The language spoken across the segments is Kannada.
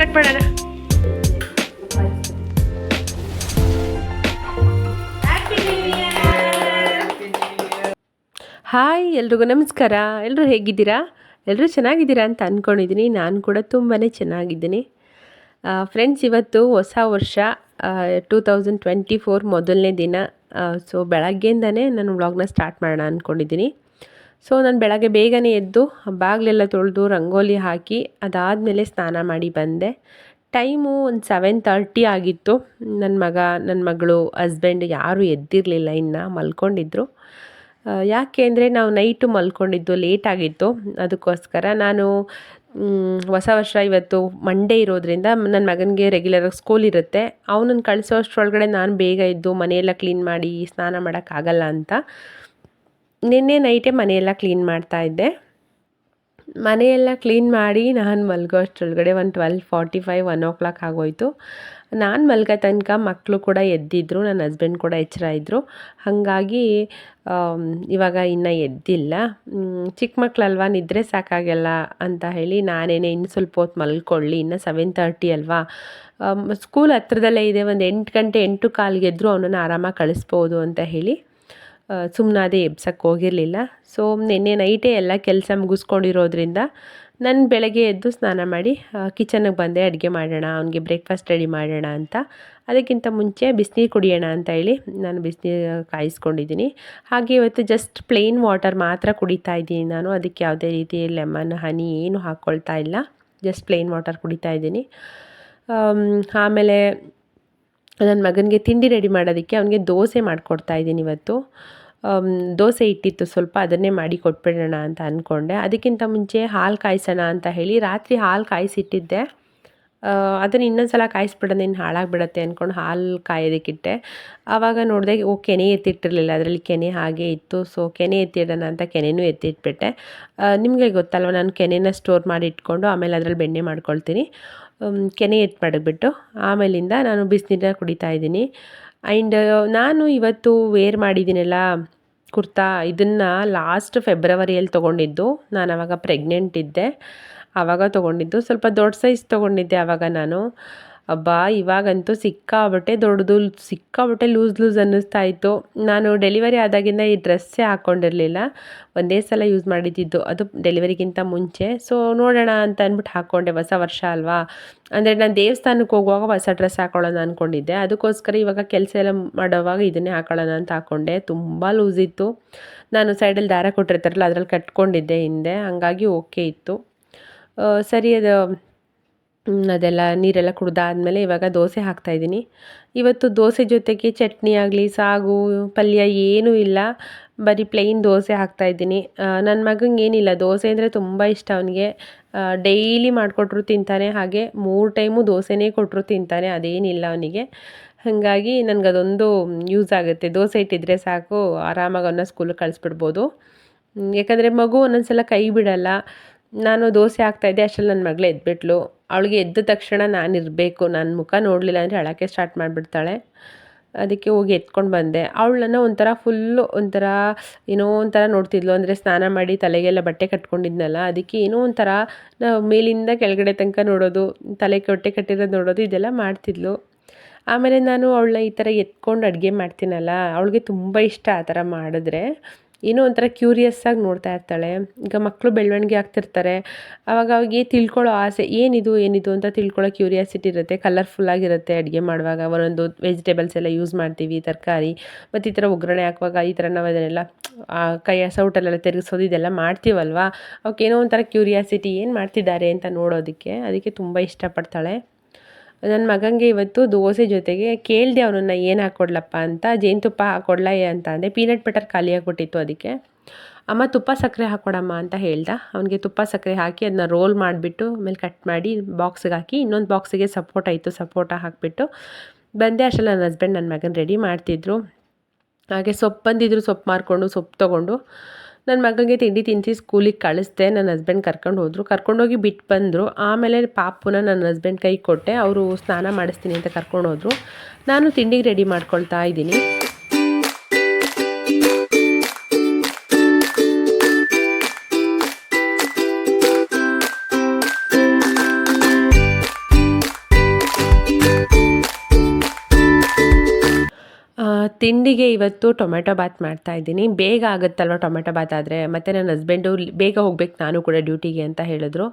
ಕಟ್ ಮಾಡೋಣ. ಹಾಯ್, ಎಲ್ರಿಗೂ ನಮಸ್ಕಾರ. ಎಲ್ಲರೂ ಹೇಗಿದ್ದೀರಾ? ಎಲ್ಲರೂ ಚೆನ್ನಾಗಿದ್ದೀರಾ ಅಂತ ಅಂದ್ಕೊಂಡಿದ್ದೀನಿ. ನಾನು ಕೂಡ ತುಂಬಾ ಚೆನ್ನಾಗಿದ್ದೀನಿ. ಫ್ರೆಂಡ್ಸ್, ಇವತ್ತು ಹೊಸ ವರ್ಷ 2024 ಮೊದಲನೇ ದಿನ. ಸೊ ಬೆಳಗ್ಗೆಯಿಂದನೇ ನಾನು ವ್ಲಾಗ್ನ ಸ್ಟಾರ್ಟ್ ಮಾಡೋಣ ಅಂದ್ಕೊಂಡಿದ್ದೀನಿ. ಸೊ ನಾನು ಬೆಳಗ್ಗೆ ಬೇಗನೆ ಎದ್ದು ಬಾಗಿಲೆಲ್ಲ ತೊಳೆದು ರಂಗೋಲಿ ಹಾಕಿ ಅದಾದಮೇಲೆ ಸ್ನಾನ ಮಾಡಿ ಬಂದೆ. ಟೈಮು ಒಂದು 7:30 ಆಗಿತ್ತು. ನನ್ನ ಮಗಳು ಹಸ್ಬೆಂಡ್ ಯಾರೂ ಎದ್ದಿರಲಿಲ್ಲ, ಇನ್ನು ಮಲ್ಕೊಂಡಿದ್ರು. ಯಾಕೆ ಅಂದರೆ ನಾವು ನೈಟು ಮಲ್ಕೊಂಡಿದ್ದು ಲೇಟಾಗಿತ್ತು. ಅದಕ್ಕೋಸ್ಕರ ನಾನು ಹೊಸ ವರ್ಷ ಇವತ್ತು ಮಂಡೇ ಇರೋದ್ರಿಂದ ನನ್ನ ಮಗನಿಗೆ ರೆಗ್ಯುಲರಾಗಿ ಸ್ಕೂಲ್ ಇರುತ್ತೆ. ಅವನನ್ನು ಕಳಿಸೋ ಅಷ್ಟರೊಳಗಡೆ ನಾನು ಬೇಗ ಎದ್ದು ಮನೆಯೆಲ್ಲ ಕ್ಲೀನ್ ಮಾಡಿ ಸ್ನಾನ ಮಾಡೋಕ್ಕಾಗಲ್ಲ ಅಂತ ನಿನ್ನೆ ನೈಟೇ ಮನೆಯೆಲ್ಲ ಕ್ಲೀನ್ ಮಾಡ್ತಾಯಿದ್ದೆ. ಮನೆಯೆಲ್ಲ ಕ್ಲೀನ್ ಮಾಡಿ ನಾನು ಮಲಗೋ ಅಷ್ಟರೊಳಗಡೆ ಒಂದು 12:45 1 o'clock ಆಗೋಯಿತು. ನಾನು ಮಲಗೋ ತನಕ ಮಕ್ಕಳು ಕೂಡ ಎದ್ದಿದ್ರು, ನನ್ನ ಹಸ್ಬೆಂಡ್ ಕೂಡ ಎಚ್ಚರ ಇದ್ದರು. ಹಾಗಾಗಿ ಇವಾಗ ಇನ್ನೂ ಎದ್ದಿಲ್ಲ. ಚಿಕ್ಕ ಮಕ್ಕಳಲ್ವ, ನಿದ್ರೆ ಸಾಕಾಗಲ್ಲ ಅಂತ ಹೇಳಿ ನಾನೇನೆ ಇನ್ನು ಸ್ವಲ್ಪ ಹೊತ್ತು ಮಲ್ಕೊಳ್ಳಿ, ಇನ್ನು 7:30 ಅಲ್ವಾ. ಸ್ಕೂಲ್ ಹತ್ರದಲ್ಲೇ ಇದೆ, ಒಂದು 8 ಗಂಟೆ 8:15 ಎದ್ದರೂ ಅವನನ್ನು ಆರಾಮಾಗಿ ಕಳಿಸ್ಬೋದು ಅಂತ ಹೇಳಿ ಸುಮ್ಮನಾದೆ, ಎಬ್ಸಕ್ಕೆ ಹೋಗಿರಲಿಲ್ಲ. ಸೊ ನಿನ್ನೆ ನೈಟೇ ಎಲ್ಲ ಕೆಲಸ ಮುಗಿಸ್ಕೊಂಡಿರೋದ್ರಿಂದ ನಾನು ಬೆಳಗ್ಗೆ ಎದ್ದು ಸ್ನಾನ ಮಾಡಿ ಕಿಚನ್ನಿಗೆ ಬಂದೆ. ಅಡುಗೆ ಮಾಡೋಣ, ಅವನಿಗೆ ಬ್ರೇಕ್ಫಾಸ್ಟ್ ರೆಡಿ ಮಾಡೋಣ ಅಂತ. ಅದಕ್ಕಿಂತ ಮುಂಚೆ ಬಿಸಿನೀರು ಕುಡಿಯೋಣ ಅಂತ ಹೇಳಿ ನಾನು ಬಿಸಿನೀರು ಕಾಯಿಸ್ಕೊಂಡಿದ್ದೀನಿ. ಹಾಗೆ ಇವತ್ತು ಜಸ್ಟ್ ಪ್ಲೇನ್ ವಾಟರ್ ಮಾತ್ರ ಕುಡಿತಾ ಇದ್ದೀನಿ ನಾನು. ಅದಕ್ಕೆ ಯಾವುದೇ ರೀತಿ ಲೆಮನ್, ಹನಿ ಏನು ಹಾಕ್ಕೊಳ್ತಾ ಇಲ್ಲ. ಜಸ್ಟ್ ಪ್ಲೇನ್ ವಾಟರ್ ಕುಡಿತಾ ಇದ್ದೀನಿ. ಆಮೇಲೆ ನನ್ನ ಮಗನಿಗೆ ತಿಂಡಿ ರೆಡಿ ಮಾಡೋದಕ್ಕೆ ಅವನಿಗೆ ದೋಸೆ ಮಾಡಿಕೊಡ್ತಾ ಇದ್ದೀನಿ ಇವತ್ತು. ದೋಸೆ ಇಟ್ಟಿತ್ತು ಸ್ವಲ್ಪ, ಅದನ್ನೇ ಮಾಡಿ ಕೊಟ್ಬಿಡೋಣ ಅಂತ ಅಂದ್ಕೊಂಡೆ. ಅದಕ್ಕಿಂತ ಮುಂಚೆ ಹಾಲು ಕಾಯಿಸೋಣ ಅಂತ ಹೇಳಿ ರಾತ್ರಿ ಹಾಲು ಕಾಯಿಸಿಟ್ಟಿದ್ದೆ. ಅದನ್ನು ಇನ್ನೊಂದು ಸಲ ಕಾಯಿಸ್ಬಿಡೋಣ, ಇನ್ನು ಹಾಳಾಗಿಬಿಡತ್ತೆ ಅಂದ್ಕೊಂಡು ಹಾಲು ಕಾಯೋದಕ್ಕಿಟ್ಟೆ. ಆವಾಗ ನೋಡಿದೆ ಕೆನೆ ಎತ್ತಿಟ್ಟಿರಲಿಲ್ಲ, ಅದರಲ್ಲಿ ಕೆನೆ ಹಾಗೆ ಇತ್ತು. ಸೊ ಕೆನೆ ಎತ್ತಿಡೋಣ ಅಂತ ಕೆನೆನೂ ಎತ್ತಿಟ್ಬಿಟ್ಟೆ. ನಿಮಗೆ ಗೊತ್ತಲ್ವ, ನಾನು ಕೆನೆನ ಸ್ಟೋರ್ ಮಾಡಿ ಇಟ್ಕೊಂಡು ಆಮೇಲೆ ಅದರಲ್ಲಿ ಬೆಣ್ಣೆ ಮಾಡ್ಕೊಳ್ತೀನಿ. ಕೆನೆ ಎತ್ತು ಮಾಡಿಬಿಟ್ಟು ಆಮೇಲಿಂದ ನಾನು ಬಿಸಿನೀರನ್ನ ಕುಡಿತಾ ಇದ್ದೀನಿ. ಆ್ಯಂಡ್ ನಾನು ಇವತ್ತು ವೇರ್ ಮಾಡಿದ್ದೀನಲ್ಲ ಕುರ್ತಾ, ಇದನ್ನು ಲಾಸ್ಟ್ ಫೆಬ್ರವರಿಯಲ್ಲಿ ತೊಗೊಂಡಿದ್ದು. ನಾನು ಆವಾಗ ಪ್ರೆಗ್ನೆಂಟ್ ಇದ್ದೆ, ಆವಾಗ ತೊಗೊಂಡಿದ್ದು. ಸ್ವಲ್ಪ ದೊಡ್ಡ ಸೈಜ್ ತೊಗೊಂಡಿದ್ದೆ ಆವಾಗ ನಾನು. ಅಬ್ಬಾ, ಇವಾಗಂತೂ ಸಿಕ್ಕಾಬಟ್ಟೆ ದೊಡ್ಡದು, ಸಿಕ್ಕಾಬಟ್ಟೆ ಲೂಸ್ ಅನ್ನಿಸ್ತಾ ಇತ್ತು. ನಾನು ಡೆಲಿವರಿ ಆದಾಗಿಂದ ಈ ಡ್ರೆಸ್ಸೇ ಹಾಕ್ಕೊಂಡಿರಲಿಲ್ಲ, ಒಂದೇ ಸಲ ಯೂಸ್ ಮಾಡಿದ್ದಿದ್ದು, ಅದು ಡೆಲಿವರಿಗಿಂತ ಮುಂಚೆ. ಸೊ ನೋಡೋಣ ಅಂತ ಅಂದ್ಬಿಟ್ಟು ಹಾಕ್ಕೊಂಡೆ, ಹೊಸ ವರ್ಷ ಅಲ್ವಾ. ಅಂದರೆ ನಾನು ದೇವಸ್ಥಾನಕ್ಕೆ ಹೋಗುವಾಗ ಹೊಸ ಡ್ರೆಸ್ ಹಾಕೊಳ್ಳೋಣ ಅಂದ್ಕೊಂಡಿದ್ದೆ. ಅದಕ್ಕೋಸ್ಕರ ಇವಾಗ ಕೆಲಸ ಎಲ್ಲ ಮಾಡೋವಾಗ ಇದನ್ನೇ ಹಾಕೊಳ್ಳೋಣ ಅಂತ ಹಾಕ್ಕೊಂಡೆ. ತುಂಬ ಲೂಸ್ ಇತ್ತು. ನಾನು ಸೈಡಲ್ಲಿ ದಾರ ಕೊಟ್ಟಿರ್ತಾರಲ್ಲ ಅದರಲ್ಲಿ ಕಟ್ಕೊಂಡಿದ್ದೆ ಹಿಂದೆ, ಹಂಗಾಗಿ ಓಕೆ ಇತ್ತು. ಸರಿ, ಅದೆಲ್ಲ ನೀರೆಲ್ಲ ಕುಡ್ದಾದ್ಮೇಲೆ ಇವಾಗ ದೋಸೆ ಹಾಕ್ತಾಯಿದ್ದೀನಿ. ಇವತ್ತು ದೋಸೆ ಜೊತೆಗೆ ಚಟ್ನಿ ಆಗಲಿ, ಸಾಗು, ಪಲ್ಯ ಏನೂ ಇಲ್ಲ, ಬರೀ ಪ್ಲೇನ್ ದೋಸೆ ಹಾಕ್ತಾಯಿದ್ದೀನಿ. ನನ್ನ ಮಗಂಗೆ ಏನಿಲ್ಲ, ದೋಸೆ ಅಂದರೆ ತುಂಬ ಇಷ್ಟ ಅವನಿಗೆ. ಡೈಲಿ ಮಾಡಿಕೊಟ್ರು ತಿಂತಾನೆ, ಹಾಗೆ 3 ಟೈಮು ದೋಸೆನೇ ಕೊಟ್ಟರು ತಿಂತಾನೆ, ಅದೇನಿಲ್ಲ ಅವನಿಗೆ. ಹಾಗಾಗಿ ನನಗದೊಂದು ಯೂಸ್ ಆಗುತ್ತೆ. ದೋಸೆ ಇಟ್ಟಿದ್ರೆ ಸಾಕು, ಆರಾಮಾಗಿ ಅವನ್ನ ಸ್ಕೂಲಿಗೆ ಕಳಿಸ್ಬಿಡ್ಬೋದು. ಯಾಕಂದರೆ ಮಗು ಒಂದೊಂದು ಸಲ ಕೈ ಬಿಡಲ್ಲ. ನಾನು ದೋಸೆ ಹಾಕ್ತಾಯಿದ್ದೆ, ಅಷ್ಟರಲ್ಲಿ ನನ್ನ ಮಗಳು ಎದ್ಬಿಟ್ಲು. ಅವಳಿಗೆ ಎದ್ದ ತಕ್ಷಣ ನಾನಿರಬೇಕು, ನನ್ನ ಮುಖ ನೋಡಲಿಲ್ಲ ಅಂದರೆ ಅಳೋಕ್ಕೆ ಸ್ಟಾರ್ಟ್ ಮಾಡಿಬಿಡ್ತಾಳೆ. ಅದಕ್ಕೆ ಹೋಗಿ ಎತ್ಕೊಂಡು ಬಂದೆ. ಅವಳನ್ನ ಒಂಥರ ಫುಲ್ಲು ಏನೋ ಒಂಥರ ನೋಡ್ತಿದ್ಲು. ಅಂದರೆ ಸ್ನಾನ ಮಾಡಿ ತಲೆಗೆಲ್ಲ ಬಟ್ಟೆ ಕಟ್ಕೊಂಡಿದ್ನಲ್ಲ, ಅದಕ್ಕೆ ಏನೋ ಒಂಥರ ಮೇಲಿಂದ ಕೆಳಗಡೆ ತನಕ ನೋಡೋದು, ತಲೆ ಹೊಟ್ಟೆ ಕಟ್ಟಿರೋದು ನೋಡೋದು, ಇದೆಲ್ಲ ಮಾಡ್ತಿದ್ಲು. ಆಮೇಲೆ ನಾನು ಅವಳನ್ನ ಈ ಥರ ಎತ್ಕೊಂಡು ಅಡುಗೆ ಮಾಡ್ತೀನಲ್ಲ, ಅವಳಿಗೆ ತುಂಬ ಇಷ್ಟ ಆ ಥರ ಮಾಡಿದ್ರೆ. ಏನೋ ಒಂಥರ ಕ್ಯೂರಿಯಸ್ಸಾಗಿ ನೋಡ್ತಾ ಇರ್ತಾಳೆ. ಈಗ ಮಕ್ಕಳು ಬೆಳವಣಿಗೆ ಆಗ್ತಿರ್ತಾರೆ, ಆವಾಗ ಅವಿಗೆ ತಿಳ್ಕೊಳ್ಳೋ ಆಸೆ, ಏನಿದು ಅಂತ ತಿಳ್ಕೊಳ್ಳೋ ಕ್ಯೂರಿಯಾಸಿಟಿ ಇರುತ್ತೆ. ಕಲರ್ಫುಲ್ಲಾಗಿರುತ್ತೆ ಅಡುಗೆ ಮಾಡುವಾಗ. ಒಂದೊಂದು ವೆಜಿಟೇಬಲ್ಸ್ ಎಲ್ಲ ಯೂಸ್ ಮಾಡ್ತೀವಿ, ತರಕಾರಿ, ಮತ್ತು ಈ ಥರ ಒಗ್ಗರಣೆ ಹಾಕುವಾಗ ಈ ಥರ ನಾವು ಅದನ್ನೆಲ್ಲ ಕೈಯ ಸೌಟಲ್ಲೆಲ್ಲ ತಿರುಗಿಸೋದು, ಇದೆಲ್ಲ ಮಾಡ್ತೀವಲ್ವ. ಅವಕ್ಕೇನೋ ಒಂಥರ ಕ್ಯೂರಿಯಾಸಿಟಿ, ಏನು ಮಾಡ್ತಿದ್ದಾರೆ ಅಂತ ನೋಡೋದಕ್ಕೆ. ಅದಕ್ಕೆ ತುಂಬ ಇಷ್ಟಪಡ್ತಾಳೆ. ನನ್ನ ಮಗನಿಗೆ ಇವತ್ತು ದೋಸೆ ಜೊತೆಗೆ ಕೇಳಿದೆ ಅವನನ್ನು ಏನು ಹಾಕ್ಕೊಡ್ಲಪ್ಪ ಅಂತ. ಜೇನುತುಪ್ಪ ಹಾಕ್ಕೊಡ್ಲಾ ಅಂತ ಅಂದೆ. ಪೀನಟ್ ಬಟರ್ ಖಾಲಿಯಾಗಿಬಿಟ್ಟಿತ್ತು, ಅದಕ್ಕೆ ಅಮ್ಮ ತುಪ್ಪ ಸಕ್ಕರೆ ಹಾಕ್ಕೊಡಮ್ಮ ಅಂತ ಹೇಳ್ದ. ಅವನಿಗೆ ತುಪ್ಪ ಸಕ್ಕರೆ ಹಾಕಿ ಅದನ್ನ ರೋಲ್ ಮಾಡಿಬಿಟ್ಟು ಆಮೇಲೆ ಕಟ್ ಮಾಡಿ ಬಾಕ್ಸಿಗೆ ಹಾಕಿ, ಇನ್ನೊಂದು ಬಾಕ್ಸಿಗೆ ಸಪೋಟ ಇತ್ತು, ಸಪೋಟ ಹಾಕಿಬಿಟ್ಟು ಬಂದೆ. ಅಷ್ಟರಲ್ಲಿ ನನ್ನ ಹಸ್ಬೆಂಡ್ ನನ್ನ ಮಗನ ರೆಡಿ ಮಾಡ್ತಿದ್ರು. ಹಾಗೆ ಸೊಪ್ಪು ಬಂದಿದ್ರು, ಸೊಪ್ಪು ಮಾರ್ಕೊಂಡು ಸೊಪ್ಪು ತೊಗೊಂಡು ನನ್ನ ಮಗನಿಗೆ ತಿಂಡಿ ತಿನ್ನಿಸಿ ಸ್ಕೂಲಿಗೆ ಕಳಿಸ್ದೆ. ನನ್ನ ಹಸ್ಬೆಂಡ್ ಕರ್ಕೊಂಡೋಗಿ ಬಿಟ್ಟು ಬಂದರು. ಆಮೇಲೆ ಪಾಪುನ ನನ್ನ ಹಸ್ಬೆಂಡ್ ಕೈ ಕೊಟ್ಟೆ, ಅವರು ಸ್ನಾನ ಮಾಡಿಸ್ತೀನಿ ಅಂತ ಕರ್ಕೊಂಡೋದ್ರು. ನಾನು ತಿಂಡಿಗೆ ರೆಡಿ ಮಾಡ್ಕೊಳ್ತಾ ಇದ್ದೀನಿ. ತಿಂಡಿಗೆ ಇವತ್ತು ಟೊಮೆಟೊ ಬಾತ್ ಮಾಡ್ತಾಯಿದ್ದೀನಿ. ಬೇಗ ಆಗುತ್ತಲ್ವ ಟೊಮೆಟೊ ಬಾತ್ ಆದರೆ. ಮತ್ತು ನನ್ನ ಹಸ್ಬೆಂಡು ಬೇಗ ಹೋಗ್ಬೇಕು ನಾನು ಕೂಡ ಡ್ಯೂಟಿಗೆ ಅಂತ ಹೇಳಿದ್ರು.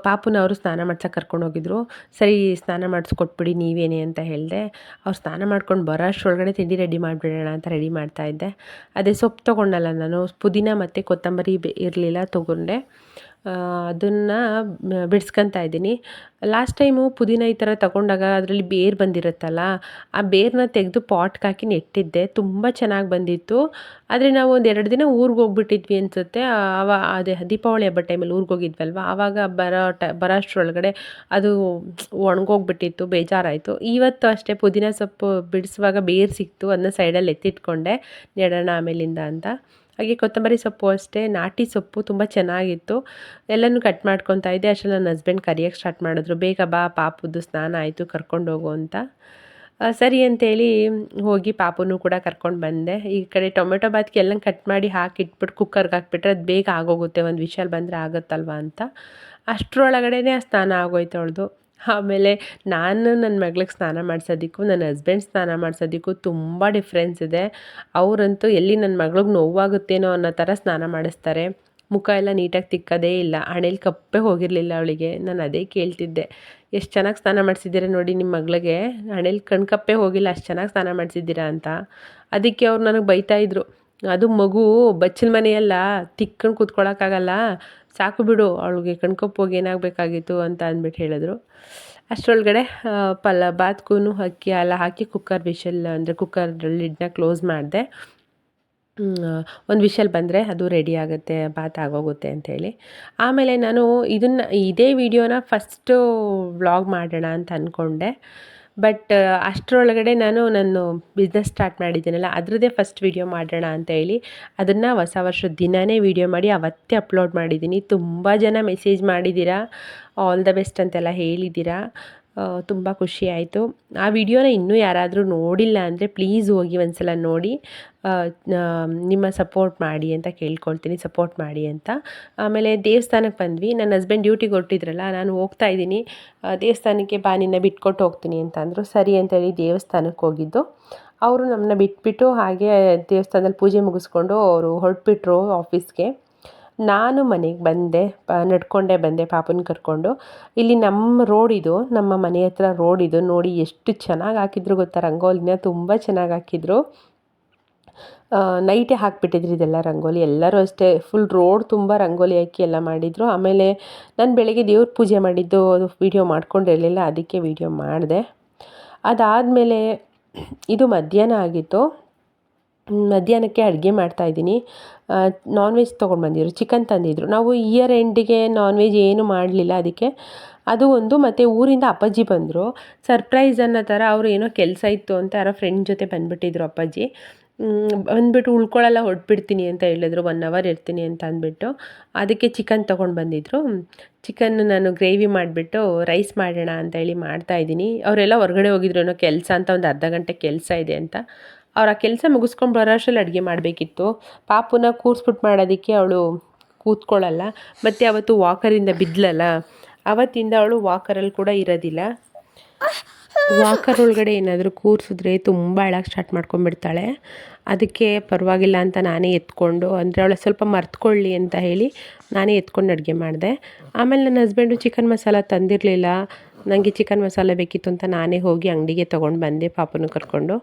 ಪಾಪುನ ಅವರು ಸ್ನಾನ ಮಾಡ್ಸೋಕೆ ಕರ್ಕೊಂಡೋಗಿದ್ರು. ಸರಿ ಸ್ನಾನ ಮಾಡಿಸ್ಕೊಟ್ಬಿಡಿ ನೀವೇನೆ ಅಂತ ಹೇಳಿದೆ. ಅವ್ರು ಸ್ನಾನ ಮಾಡ್ಕೊಂಡು ಬರೋ ಅಷ್ಟರೊಳಗಡೆ ತಿಂಡಿ ರೆಡಿ ಮಾಡಿಬಿಡೋಣ ಅಂತ ರೆಡಿ ಮಾಡ್ತಾಯಿದ್ದೆ. ಅದೇ ಸೊಪ್ಪು ತೊಗೊಂಡಲ್ಲ ನಾನು, ಪುದೀನ ಮತ್ತು ಕೊತ್ತಂಬರಿ ಇರಲಿಲ್ಲ ತೊಗೊಂಡೆ. ಅದನ್ನು ಬಿಡಿಸ್ಕೊತಾ ಇದ್ದೀನಿ. ಲಾಸ್ಟ್ ಟೈಮು ಪುದೀನ ಈ ಥರ ತಗೊಂಡಾಗ ಅದರಲ್ಲಿ ಬೇರು ಬಂದಿರುತ್ತಲ್ಲ, ಆ ಬೇರನ್ನ ತೆಗೆದು ಪಾಟ್ಗೆ ಹಾಕಿ ನೆಟ್ಟಿದ್ದೆ. ತುಂಬ ಚೆನ್ನಾಗಿ ಬಂದಿತ್ತು. ಆದರೆ ನಾವು ಒಂದು 2 ದಿನ ಊರಿಗೆ ಹೋಗ್ಬಿಟ್ಟಿದ್ವಿ ಅನಿಸುತ್ತೆ. ಅದೇ ದೀಪಾವಳಿ ಹಬ್ಬದ ಟೈಮಲ್ಲಿ ಊರಿಗೆ ಹೋಗಿದ್ವಲ್ವ, ಆವಾಗ ಬರೋ ಅಷ್ಟರೊಳಗಡೆ ಅದು ಒಣಗೋಗ್ಬಿಟ್ಟಿತ್ತು, ಬೇಜಾರಾಯಿತು. ಇವತ್ತು ಅಷ್ಟೇ ಪುದೀನ ಸೊಪ್ಪು ಬಿಡಿಸುವಾಗ ಬೇರು ಸಿಕ್ತು, ಅದನ್ನ ಸೈಡಲ್ಲಿ ಎತ್ತಿಟ್ಕೊಂಡೆ ನೆಡೋಣ ಆಮೇಲಿಂದ ಅಂತ. ಹಾಗೆ ಕೊತ್ತಂಬರಿ ಸೊಪ್ಪು ಅಷ್ಟೇ, ನಾಟಿ ಸೊಪ್ಪು ತುಂಬ ಚೆನ್ನಾಗಿತ್ತು. ಎಲ್ಲನೂ ಕಟ್ ಮಾಡ್ಕೊತಾ ಇದ್ದೆ. ಅಷ್ಟರಲ್ಲಿ ನನ್ನ ಹಸ್ಬೆಂಡ್ ಕರಿಯೋಕ್ಕೆ ಸ್ಟಾರ್ಟ್ ಮಾಡಿದ್ರು, ಬೇಗ ಬಾ ಪಾಪುದು ಸ್ನಾನ ಆಯಿತು ಕರ್ಕೊಂಡೋಗು ಅಂತ. ಸರಿ ಅಂತೇಳಿ ಹೋಗಿ ಪಾಪುನೂ ಕೂಡ ಕರ್ಕೊಂಡು ಬಂದೆ. ಈ ಕಡೆ ಟೊಮೆಟೊ ಬಾತ್ಗೆ ಎಲ್ಲ ಕಟ್ ಮಾಡಿ ಹಾಕಿಟ್ಬಿಟ್ಟು ಕುಕ್ಕರ್ಗೆ ಹಾಕ್ಬಿಟ್ರೆ ಅದು ಬೇಗ ಆಗೋಗುತ್ತೆ, ಒಂದು ವಿಷಲ್ ಬಂದರೆ ಆಗುತ್ತಲ್ವ ಅಂತ. ಅಷ್ಟರೊಳಗಡೆ ಆ ಸ್ನಾನ ಆಗೋಯ್ತು ಅವಳದು. ಆಮೇಲೆ ನಾನು ನನ್ನ ಮಗಳಿಗೆ ಸ್ನಾನ ಮಾಡಿಸೋದಕ್ಕೂ ನನ್ನ ಹಸ್ಬೆಂಡ್ ಸ್ನಾನ ಮಾಡಿಸೋದಕ್ಕೂ ತುಂಬ ಡಿಫ್ರೆನ್ಸ್ ಇದೆ. ಅವರಂತೂ ಎಲ್ಲಿ ನನ್ನ ಮಗಳಿಗೆ ನೋವಾಗುತ್ತೇನೋ ಅನ್ನೋ ಥರ ಸ್ನಾನ ಮಾಡಿಸ್ತಾರೆ. ಮುಖ ಎಲ್ಲ ನೀಟಾಗಿ ತಿಕ್ಕೋದೇ ಇಲ್ಲ. ಹಣೆಯಲ್ಲಿ ಕಪ್ಪೇ ಹೋಗಿರಲಿಲ್ಲ ಅವಳಿಗೆ. ನಾನು ಅದೇ ಕೇಳ್ತಿದ್ದೆ, ಎಷ್ಟು ಚೆನ್ನಾಗಿ ಸ್ನಾನ ಮಾಡಿಸಿದ್ದೀರ ನೋಡಿ ನಿಮ್ಮ ಮಗಳಿಗೆ, ಹಣೆಯಲ್ಲಿ ಕಪ್ಪೇ ಹೋಗಿಲ್ಲ, ಅಷ್ಟು ಚೆನ್ನಾಗಿ ಸ್ನಾನ ಮಾಡಿಸಿದ್ದೀರಾ ಅಂತ. ಅದಕ್ಕೆ ಅವ್ರು ನನಗೆ ಬೈತಾಯಿದ್ರು, ಅದು ಮಗು ಬಚ್ಚಲ ಮನೆಯಲ್ಲ, ತಿಕ್ಕೊಂಡು ಕೂತ್ಕೊಳ್ಳೋಕ್ಕಾಗಲ್ಲ, ಸಾಕು ಬಿಡು, ಅವಳಿಗೆ ಕಣ್ಕಪ್ಪು ಹೋಗಿ ಏನಾಗಬೇಕಾಗಿತ್ತು ಅಂತ ಅಂದ್ಬಿಟ್ಟು ಹೇಳಿದ್ರು. ಅಷ್ಟರೊಳಗಡೆ ಬಾತ್ಗೂ ಅಕ್ಕಿ ಎಲ್ಲ ಹಾಕಿ ಕುಕ್ಕರ್ ವಿಷಲ್ ಅಂದರೆ ಕುಕ್ಕರ್ ಲಿಡ್ನ ಕ್ಲೋಸ್ ಮಾಡಿದೆ. ಒಂದು ವಿಷಲ್ ಬಂದರೆ ಅದು ರೆಡಿ ಆಗುತ್ತೆ, ಬಾತ್ ಆಗೋಗುತ್ತೆ ಅಂಥೇಳಿ. ಆಮೇಲೆ ನಾನು ಇದೇ ವಿಡಿಯೋನ ಫಸ್ಟು ವ್ಲಾಗ್ ಮಾಡೋಣ ಅಂತ ಅಂದ್ಕೊಂಡೆ. ಬಟ್ ಅಷ್ಟರೊಳಗಡೆ ನಾನು ಬಿಸ್ನೆಸ್ ಸ್ಟಾರ್ಟ್ ಮಾಡಿದ್ದೀನಲ್ಲ, ಅದರದ್ದೇ ಫಸ್ಟ್ ವಿಡಿಯೋ ಮಾಡೋಣ ಅಂತ ಹೇಳಿ ಅದನ್ನು ಹೊಸ ವರ್ಷದ ದಿನವೇ ವಿಡಿಯೋ ಮಾಡಿ ಅವತ್ತೇ ಅಪ್ಲೋಡ್ ಮಾಡಿದ್ದೀನಿ. ತುಂಬ ಜನ ಮೆಸೇಜ್ ಮಾಡಿದ್ದೀರಾ, ಆಲ್ ದ ಬೆಸ್ಟ್ ಅಂತೆಲ್ಲ ಹೇಳಿದ್ದೀರಾ. ತುಂಬ ಖುಷಿ ಆಯಿತು. ಆ ವಿಡಿಯೋನ ಇನ್ನೂ ಯಾರಾದರೂ ನೋಡಿಲ್ಲ ಅಂದರೆ ಪ್ಲೀಸ್ ಹೋಗಿ ಒಂದ್ಸಲ ನೋಡಿ ನಿಮ್ಮ ಸಪೋರ್ಟ್ ಮಾಡಿ ಅಂತ ಕೇಳ್ಕೊಳ್ತೀನಿ, ಸಪೋರ್ಟ್ ಮಾಡಿ ಅಂತ. ಆಮೇಲೆ ದೇವಸ್ಥಾನಕ್ಕೆ ಬಂದ್ವಿ. ನನ್ನ ಹಸ್ಬೆಂಡ್ ಡ್ಯೂಟಿಗೆ ಹೊರಟಿದ್ರಲ್ಲ, ನಾನು ಹೋಗ್ತಾ ಇದ್ದೀನಿ, ದೇವಸ್ಥಾನಕ್ಕೆ ಬಾ ನಿನ್ನ ಬಿಟ್ಕೊಟ್ಟು ಹೋಗ್ತೀನಿ ಅಂತ ಅಂದರು. ಸರಿ ಅಂತೇಳಿ ದೇವಸ್ಥಾನಕ್ಕೆ ಹೋಗಿದ್ದು. ಅವರು ನಮ್ಮನ್ನ ಬಿಟ್ಬಿಟ್ಟು ಹಾಗೆ ದೇವಸ್ಥಾನದಲ್ಲಿ ಪೂಜೆ ಮುಗಿಸ್ಕೊಂಡು ಅವರು ಹೊರಟ್ಬಿಟ್ರು ಆಫೀಸ್ಗೆ. ನಾನು ಮನೆಗೆ ಬಂದೆ, ನಡ್ಕೊಂಡೇ ಬಂದೆ ಪಾಪನ ಕರ್ಕೊಂಡು. ಇಲ್ಲಿ ನಮ್ಮ ರೋಡಿದು, ನಮ್ಮ ಮನೆ ಹತ್ರ ರೋಡಿದು ನೋಡಿ ಎಷ್ಟು ಚೆನ್ನಾಗಿ ಹಾಕಿದ್ರು ಗೊತ್ತಾ ರಂಗೋಲಿನ, ತುಂಬ ಚೆನ್ನಾಗಿ ಹಾಕಿದ್ರು. ನೈಟೇ ಹಾಕಿಬಿಟ್ಟಿದ್ರು ಇದೆಲ್ಲ ರಂಗೋಲಿ. ಎಲ್ಲರೂ ಅಷ್ಟೇ ಫುಲ್ ರೋಡ್ ತುಂಬ ರಂಗೋಲಿ ಹಾಕಿ ಎಲ್ಲ ಮಾಡಿದರು. ಆಮೇಲೆ ನಾನು ಬೆಳಗ್ಗೆ ದೇವ್ರ ಪೂಜೆ ಮಾಡಿದ್ದು ವೀಡಿಯೋ ಮಾಡ್ಕೊಂಡಿರಲಿಲ್ಲ, ಅದಕ್ಕೆ ವೀಡಿಯೋ ಮಾಡಿದೆ. ಅದಾದಮೇಲೆ ಇದು ಮಧ್ಯಾಹ್ನ ಆಗಿತ್ತು. ಮಧ್ಯಾಹ್ನಕ್ಕೆ ಅಡುಗೆ ಮಾಡ್ತಾಯಿದ್ದೀನಿ. ನಾನ್ ವೆಜ್ ತೊಗೊಂಡು ಬಂದಿದ್ರು, ಚಿಕನ್ ತಂದಿದ್ರು. ನಾವು ಇಯರ್ ಎಂಡಿಗೆ ನಾನ್ ವೆಜ್ ಏನು ಮಾಡಲಿಲ್ಲ, ಅದಕ್ಕೆ ಅದು ಒಂದು. ಮತ್ತು ಊರಿಂದ ಅಪ್ಪಾಜಿ ಬಂದರು, ಸರ್ಪ್ರೈಸ್ ಅನ್ನೋ ಥರ. ಅವರು ಏನೋ ಕೆಲಸ ಇತ್ತು ಅಂತ ಯಾರೋ ಫ್ರೆಂಡ್ ಜೊತೆ ಬಂದುಬಿಟ್ಟಿದ್ರು ಅಪ್ಪಾಜಿ. ಬಂದುಬಿಟ್ಟು ಉಳ್ಕೊಳ್ಳಲ್ಲ, ಹೊರಟ್ಬಿಡ್ತೀನಿ ಅಂತ ಹೇಳಿದ್ರು, 1 ಅವರ್ ಇರ್ತೀನಿ ಅಂತ ಅಂದ್ಬಿಟ್ಟು. ಅದಕ್ಕೆ ಚಿಕನ್ ತೊಗೊಂಡು ಬಂದಿದ್ದರು. ಚಿಕನ್ ನಾನು ಗ್ರೇವಿ ಮಾಡಿಬಿಟ್ಟು ರೈಸ್ ಮಾಡೋಣ ಅಂತ ಹೇಳಿ ಮಾಡ್ತಾಯಿದ್ದೀನಿ. ಅವರೆಲ್ಲ ಹೊರಗಡೆ ಹೋಗಿದ್ರು, ಏನೋ ಕೆಲಸ ಅಂತ, ಒಂದು ಅರ್ಧ ಗಂಟೆ ಕೆಲಸ ಇದೆ ಅಂತ. ಅವ್ರು ಆ ಕೆಲಸ ಮುಗಿಸ್ಕೊಂಡು ಬರೋ ಅಷ್ಟರಲ್ಲಿ ಅಡುಗೆ ಮಾಡಬೇಕಿತ್ತು. ಪಾಪುನ ಕೂರಿಸ್ಬಿಟ್ಟು ಮಾಡೋದಕ್ಕೆ ಅವಳು ಕೂತ್ಕೊಳ್ಳಲ್ಲ. ಮತ್ತು ಅವತ್ತು ವಾಕರಿಂದ ಬಿದ್ದಲಲ್ಲ, ಅವತ್ತಿಂದ ಅವಳು ವಾಕರಲ್ಲಿ ಕೂಡ ಇರೋದಿಲ್ಲ. ವಾಕರ್ ಒಳಗಡೆ ಏನಾದರೂ ಕೂರಿಸಿದ್ರೆ ತುಂಬ ಅಳಕ್ಕೆ ಸ್ಟಾರ್ಟ್ ಮಾಡ್ಕೊಂಡ್ಬಿಡ್ತಾಳೆ. ಅದಕ್ಕೆ ಪರವಾಗಿಲ್ಲ ಅಂತ ನಾನೇ ಎತ್ಕೊಂಡು, ಅಂದರೆ ಅವಳು ಸ್ವಲ್ಪ ಮರ್ತ್ಕೊಳ್ಳಿ ಅಂತ ಹೇಳಿ ನಾನೇ ಎತ್ಕೊಂಡು ಅಡುಗೆ ಮಾಡಿದೆ. ಆಮೇಲೆ ನನ್ನ ಹಸ್ಬೆಂಡು ಚಿಕನ್ ಮಸಾಲ ತಂದಿರಲಿಲ್ಲ, ನನಗೆ ಚಿಕನ್ ಮಸಾಲ ಬೇಕಿತ್ತು ಅಂತ ನಾನೇ ಹೋಗಿ ಅಂಗಡಿಗೆ ತೊಗೊಂಡು ಬಂದೆ ಪಾಪನ ಕರ್ಕೊಂಡು.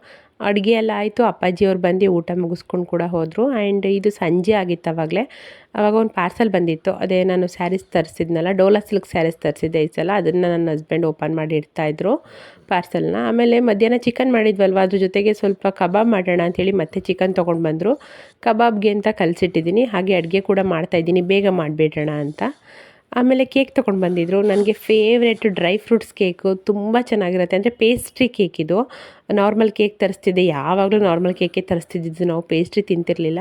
ಅಡುಗೆ ಎಲ್ಲ ಆಯಿತು. ಅಪ್ಪಾಜಿಯವ್ರು ಬಂದು ಊಟ ಮುಗಿಸ್ಕೊಂಡು ಕೂಡ ಹೋದರು. ಆ್ಯಂಡ್ ಇದು ಸಂಜೆ ಆಗಿತ್ತು ಆವಾಗಲೇ. ಆವಾಗ ಒಂದು ಪಾರ್ಸಲ್ ಬಂದಿತ್ತು, ಅದೇ ನಾನು ಸ್ಯಾರೀಸ್ ತರಿಸಿದ್ನಲ್ಲ, ಡೋಲಾ ಸಿಲ್ಕ್ ಸ್ಯಾರೀಸ್ ತರಿಸಿದ್ದೆ ಈ ಸಲ. ಅದನ್ನು ನನ್ನ ಹಸ್ಬೆಂಡ್ ಓಪನ್ ಮಾಡಿ ಇಡ್ತಾಯಿದ್ರು ಪಾರ್ಸಲ್ನ. ಆಮೇಲೆ ಮಧ್ಯಾಹ್ನ ಚಿಕನ್ ಮಾಡಿದ್ವಲ್ವ, ಅದ್ರ ಜೊತೆಗೆ ಸ್ವಲ್ಪ ಕಬಾಬ್ ಮಾಡೋಣ ಅಂಥೇಳಿ ಮತ್ತೆ ಚಿಕನ್ ತೊಗೊಂಡು ಬಂದರು. ಕಬಾಬ್ಗೆ ಅಂತ ಕಲಸಿಟ್ಟಿದ್ದೀನಿ, ಹಾಗೆ ಅಡುಗೆ ಕೂಡ ಮಾಡ್ತಾಯಿದ್ದೀನಿ, ಬೇಗ ಮಾಡಿಬಿಡೋಣ ಅಂತ. ಆಮೇಲೆ ಕೇಕ್ ತೊಗೊಂಡು ಬಂದಿದ್ದರು. ನನಗೆ ಫೇವ್ರೆಟ್ ಡ್ರೈ ಫ್ರೂಟ್ಸ್ ಕೇಕು, ತುಂಬ ಚೆನ್ನಾಗಿರುತ್ತೆ. ಅಂದರೆ ಪೇಸ್ಟ್ರಿ ಕೇಕ್ ಇದು. ನಾರ್ಮಲ್ ಕೇಕ್ ತರಿಸ್ತಿದ್ದೆ, ಯಾವಾಗಲೂ ನಾರ್ಮಲ್ ಕೇಕೇ ತರಿಸ್ತಿದ್ದಿದ್ದು ನಾವು, ಪೇಸ್ಟ್ರಿ ತಿಂತಿರಲಿಲ್ಲ.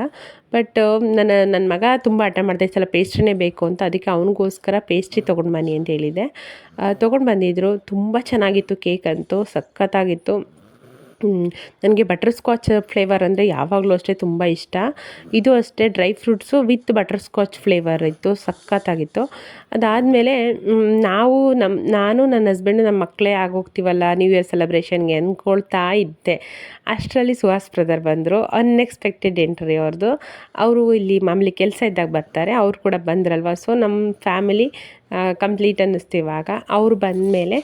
ಬಟ್ ನನ್ನ ಮಗ ತುಂಬ ಹಠ ಮಾಡ್ದೆ, ಈ ಸಲ ಪೇಸ್ಟ್ರಿನೇ ಬೇಕು ಅಂತ. ಅದಕ್ಕೆ ಅವನಿಗೋಸ್ಕರ ಪೇಸ್ಟ್ರಿ ತೊಗೊಂಡು ಬನ್ನಿ ಅಂತ ಹೇಳಿದೆ. ತೊಗೊಂಡು ಬಂದಿದ್ದರು. ತುಂಬ ಚೆನ್ನಾಗಿತ್ತು ಕೇಕ್ ಅಂತೂ, ಸಖತ್ತಾಗಿತ್ತು. ನನಗೆ ಬಟರ್ ಸ್ಕಾಚ್ ಫ್ಲೇವರ್ ಅಂದರೆ ಯಾವಾಗಲೂ ಅಷ್ಟೇ ತುಂಬ ಇಷ್ಟ. ಇದು ಅಷ್ಟೇ dry fruits with butter scotch flavour ಇತ್ತು, ಸಖತ್ತಾಗಿತ್ತು. ಅದಾದಮೇಲೆ ನಾನು ನನ್ನ ಹಸ್ಬೆಂಡು ನಮ್ಮ ಮಕ್ಕಳೇ ಆಗೋಗ್ತೀವಲ್ಲ ನ್ಯೂ ಇಯರ್ ಸೆಲೆಬ್ರೇಷನ್ಗೆ ಅಂದ್ಕೊಳ್ತಾ ಇದ್ದೆ. ಅಷ್ಟರಲ್ಲಿ ಸುಹಾಸ್ ಬ್ರದರ್ ಬಂದರು. ಅನ್ಎಕ್ಸ್ಪೆಕ್ಟೆಡ್ ಎಂಟ್ರಿ ಅವ್ರದ್ದು. ಅವರು ಇಲ್ಲಿ ಮಾಮೂಲಿ ಕೆಲಸ ಇದ್ದಾಗ ಬರ್ತಾರೆ, ಅವ್ರು ಕೂಡ ಬಂದ್ರಲ್ವ. ಸೊ ನಮ್ಮ ಫ್ಯಾಮಿಲಿ ಕಂಪ್ಲೀಟ್ ಅನ್ನಿಸ್ತು ಇವಾಗ. ಅವರು ಬಂದಮೇಲೆ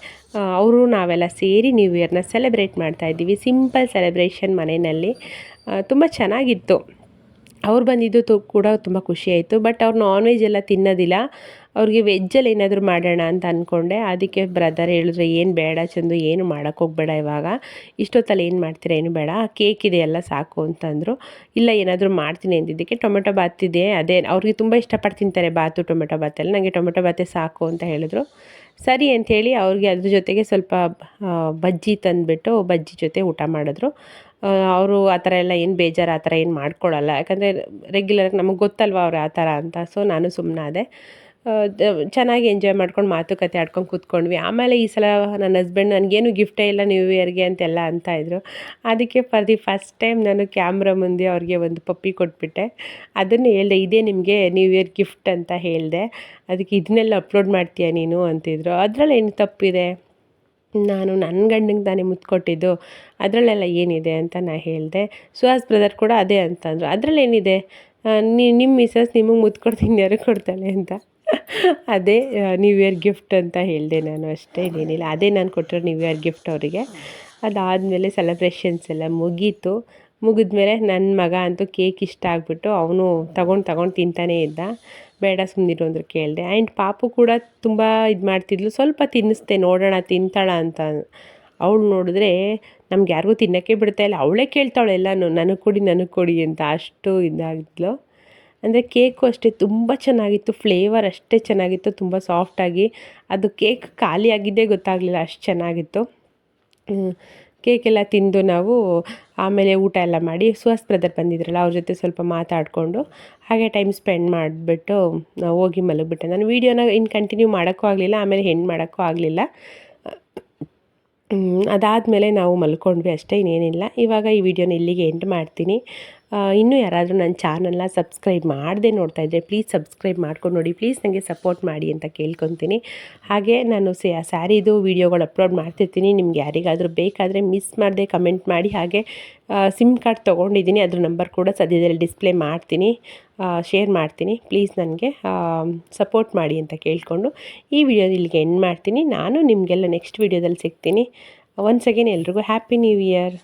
ಅವರು ನಾವೆಲ್ಲ ಸೇರಿ ನ್ಯೂ ಇಯರ್ನ ಸೆಲೆಬ್ರೇಟ್ ಮಾಡ್ತಾಯಿದ್ದೀವಿ. ಸಿಂಪಲ್ ಸೆಲೆಬ್ರೇಷನ್ ಮನೆಯಲ್ಲಿ. ತುಂಬ ಚೆನ್ನಾಗಿತ್ತು. ಅವ್ರು ಬಂದಿದ್ದು ಕೂಡ ತುಂಬ ಖುಷಿಯಾಯಿತು. ಬಟ್ ಅವ್ರು ನಾನ್ ವೆಜ್ ಎಲ್ಲ ತಿನ್ನೋದಿಲ್ಲ. ಅವ್ರಿಗೆ ವೆಜ್ಜಲ್ಲಿ ಏನಾದರೂ ಮಾಡೋಣ ಅಂತ ಅಂದ್ಕೊಂಡೆ. ಅದಕ್ಕೆ ಬ್ರದರ್ ಹೇಳಿದ್ರು, ಏನು ಬೇಡ ಚಂದು, ಏನು ಮಾಡೋಕ್ಕೋಗ್ಬೇಡ ಇವಾಗ, ಇಷ್ಟೊತ್ತಲ್ಲಿ ಏನು ಮಾಡ್ತೀರಾ, ಏನು ಬೇಡ, ಕೇಕ್ ಇದೆ ಎಲ್ಲ ಸಾಕು ಅಂತಂದರು. ಇಲ್ಲ ಏನಾದರೂ ಮಾಡ್ತೀನಿ ಅಂದಿದ್ದಕ್ಕೆ ಟೊಮೆಟೊ ಬಾತ್ ಇದೆ, ಅದೇ ಅವ್ರಿಗೆ ತುಂಬ ಇಷ್ಟಪಟ್ಟು ತಿಂತಾರೆ ಬಾತು ಟೊಮೆಟೊ ಬಾತೆಲ್ಲ, ನನಗೆ ಟೊಮೆಟೊ ಬಾತೆ ಸಾಕು ಅಂತ ಹೇಳಿದ್ರು. ಸರಿ ಅಂಥೇಳಿ ಅವ್ರಿಗೆ ಅದ್ರ ಜೊತೆಗೆ ಸ್ವಲ್ಪ ಬಜ್ಜಿ ತಂದುಬಿಟ್ಟು ಬಜ್ಜಿ ಜೊತೆ ಊಟ ಮಾಡಿದ್ರು. ಅವರು ಆ ಥರ ಎಲ್ಲ ಏನು ಬೇಜಾರು ಆ ಥರ ಏನು ಮಾಡ್ಕೊಳ್ಳಲ್ಲ, ಯಾಕಂದರೆ ರೆಗ್ಯುಲರಾಗಿ ನಮಗೆ ಗೊತ್ತಲ್ವ ಅವ್ರು ಆ ಥರ ಅಂತ. ಸೊ ನಾನು ಸುಮ್ಮನಾದೆ. ಚೆನ್ನಾಗಿ ಎಂಜಾಯ್ ಮಾಡ್ಕೊಂಡು ಮಾತುಕತೆ ಆಡ್ಕೊಂಡು ಕೂತ್ಕೊಂಡ್ವಿ. ಆಮೇಲೆ ಈ ಸಲ ನನ್ನ ಹಸ್ಬೆಂಡ್ ನನಗೇನು ಗಿಫ್ಟೇ ಇಲ್ಲ ನ್ಯೂ ಇಯರ್ಗೆ ಅಂತೆಲ್ಲ ಅಂತಾಯಿದ್ರು. ಅದಕ್ಕೆ ಫಾರ್ ದಿ ಫಸ್ಟ್ ಟೈಮ್ ನಾನು ಕ್ಯಾಮ್ರಾ ಮುಂದೆ ಅವ್ರಿಗೆ ಒಂದು ಪಪ್ಪಿ ಕೊಟ್ಬಿಟ್ಟೆ. ಅದನ್ನು ಹೇಳಿದೆ, ಇದೇ ನಿಮಗೆ ನ್ಯೂ ಇಯರ್ ಗಿಫ್ಟ್ ಅಂತ ಹೇಳಿದೆ. ಅದಕ್ಕೆ ಇದನ್ನೆಲ್ಲ ಅಪ್ಲೋಡ್ ಮಾಡ್ತೀಯಾ ನೀನು ಅಂತಿದ್ರು. ಅದರಲ್ಲಿ ಏನು ತಪ್ಪಿದೆ, ನಾನು ನನ್ನ ಗಂಡಂಗೆ ತಾನೇ ಮುತ್ತು ಕೊಟ್ಟಿದ್ದು, ಅದರಲ್ಲೆಲ್ಲ ಏನಿದೆ ಅಂತ ನಾನು ಹೇಳಿದೆ. ಸುಹಾಸ್ ಬ್ರದರ್ ಕೂಡ ಅದೇ ಅಂತಂದರು, ಅದರಲ್ಲೇನಿದೆ, ನಿಮ್ಮ ಮಿಸಸ್ ನಿಮಗೆ ಮುತ್ತು ಕೊಡ್ತೀನಿ ಯಾರು ಕೊಡ್ತಾಳೆ ಅಂತ. ಅದೇ ನ್ಯೂ ಇಯರ್ ಗಿಫ್ಟ್ ಅಂತ ಹೇಳಿದೆ ನಾನು, ಅಷ್ಟೇ, ಇನ್ನೇನಿಲ್ಲ. ಅದೇ ನಾನು ಕೊಟ್ಟಿರೋ ನ್ಯೂ ಇಯರ್ ಗಿಫ್ಟ್ ಅವರಿಗೆ. ಅದಾದಮೇಲೆ ಸೆಲೆಬ್ರೇಷನ್ಸ್ ಎಲ್ಲ ಮುಗೀತು. ಮುಗಿದ್ಮೇಲೆ ನನ್ನ ಮಗ ಅಂತೂ ಕೇಕ್ ಇಷ್ಟ ಆಗಿಬಿಟ್ಟು ಅವನು ತಗೊಂಡು ತಿಂತಾನೇ ಇದ್ದ. ಬೇಡ ಸುಮ್ಮನಿರು ಅಂದ್ರೆ ಕೇಳಿದೆ. ಆ್ಯಂಡ್ ಪಾಪು ಕೂಡ ತುಂಬ ಇದು ಮಾಡ್ತಿದ್ಲು. ಸ್ವಲ್ಪ ತಿನ್ನಿಸ್ದೆ, ನೋಡೋಣ ತಿಂತಾಳ ಅಂತ. ಅವಳು ನೋಡಿದ್ರೆ ನಮ್ಗೆ ಯಾರಿಗೂ ತಿನ್ನೋಕ್ಕೆ ಬಿಡ್ತಾಯಿಲ್ಲ, ಅವಳೇ ಕೇಳ್ತಾವಳೆ ಎಲ್ಲನೂ, ನನಗೆ ಕೊಡಿ ಅಂತ. ಅಷ್ಟು ಇದಾಗಿದ್ಲು. ಅಂದರೆ ಕೇಕು ಅಷ್ಟೇ ತುಂಬ ಚೆನ್ನಾಗಿತ್ತು, ಫ್ಲೇವರ್ ಅಷ್ಟೇ ಚೆನ್ನಾಗಿತ್ತು, ತುಂಬ ಸಾಫ್ಟಾಗಿ. ಅದು ಕೇಕ್ ಖಾಲಿ ಆಗಿದ್ದೇ ಗೊತ್ತಾಗಲಿಲ್ಲ, ಅಷ್ಟು ಚೆನ್ನಾಗಿತ್ತು. ಕೇಕೆಲ್ಲ ತಿಂದು ನಾವು ಆಮೇಲೆ ಊಟ ಎಲ್ಲ ಮಾಡಿ ಸುಹಾಸ್ ಬ್ರದರ್ ಬಂದಿದ್ರಲ್ಲ ಅವ್ರ ಜೊತೆ ಸ್ವಲ್ಪ ಮಾತಾಡಿಕೊಂಡು ಹಾಗೆ ಟೈಮ್ ಸ್ಪೆಂಡ್ ಮಾಡಿಬಿಟ್ಟು ಹೋಗಿ ಮಲಗಿಬಿಟ್ಟೆ. ನಾನು ವೀಡಿಯೋನ ಇನ್ನು ಕಂಟಿನ್ಯೂ ಮಾಡೋಕ್ಕೂ ಆಗಲಿಲ್ಲ, ಆಮೇಲೆ ಹೆಣ್ಣು ಮಾಡೋಕ್ಕೂ ಆಗಲಿಲ್ಲ. ಅದಾದಮೇಲೆ ನಾವು ಮಲ್ಕೊಂಡ್ವಿ ಅಷ್ಟೇ, ಇನ್ನೇನಿಲ್ಲ. ಇವಾಗ ಈ ವಿಡಿಯೋನ ಇಲ್ಲಿಗೆ ಎಂಡ್ ಮಾಡ್ತೀನಿ. ಇನ್ನೂ ಯಾರಾದರೂ ನನ್ನ ಚಾನಲ್ನ ಸಬ್ಸ್ಕ್ರೈಬ್ ಮಾಡದೆ ನೋಡ್ತಾ ಇದ್ದರೆ ಪ್ಲೀಸ್ ಸಬ್ಸ್ಕ್ರೈಬ್ ಮಾಡ್ಕೊಂಡು ನೋಡಿ, ಪ್ಲೀಸ್ ನನಗೆ ಸಪೋರ್ಟ್ ಮಾಡಿ ಅಂತ ಕೇಳ್ಕೊತೀನಿ. ಹಾಗೆ ನಾನು ಸ್ಯಾರಿದು ವೀಡಿಯೋಗಳು ಅಪ್ಲೋಡ್ ಮಾಡ್ತಿರ್ತೀನಿ. ನಿಮ್ಗೆ ಯಾರಿಗಾದರೂ ಬೇಕಾದರೆ ಮಿಸ್ ಮಾಡದೆ ಕಮೆಂಟ್ ಮಾಡಿ. ಹಾಗೆ ಸಿಮ್ ಕಾರ್ಡ್ ತೊಗೊಂಡಿದ್ದೀನಿ, ಅದ್ರ ನಂಬರ್ ಕೂಡ ಸದ್ಯದಲ್ಲಿ ಡಿಸ್ಪ್ಲೇ ಮಾಡ್ತೀನಿ, ಶೇರ್ ಮಾಡ್ತೀನಿ. ಪ್ಲೀಸ್ ನನಗೆ ಸಪೋರ್ಟ್ ಮಾಡಿ ಅಂತ ಕೇಳಿಕೊಂಡು ಈ ವಿಡಿಯೋನ ಇಲ್ಲಿಗೆ ಎಂಡ್ ಮಾಡ್ತೀನಿ. ನಾನು ನಿಮಗೆಲ್ಲ ನೆಕ್ಸ್ಟ್ ವಿಡಿಯೋದಲ್ಲಿ ಸಿಗ್ತೀನಿ. ಒನ್ಸ್ ಅಗೇನ್ ಎಲ್ರಿಗೂ ಹ್ಯಾಪಿ ನ್ಯೂ ಇಯರ್.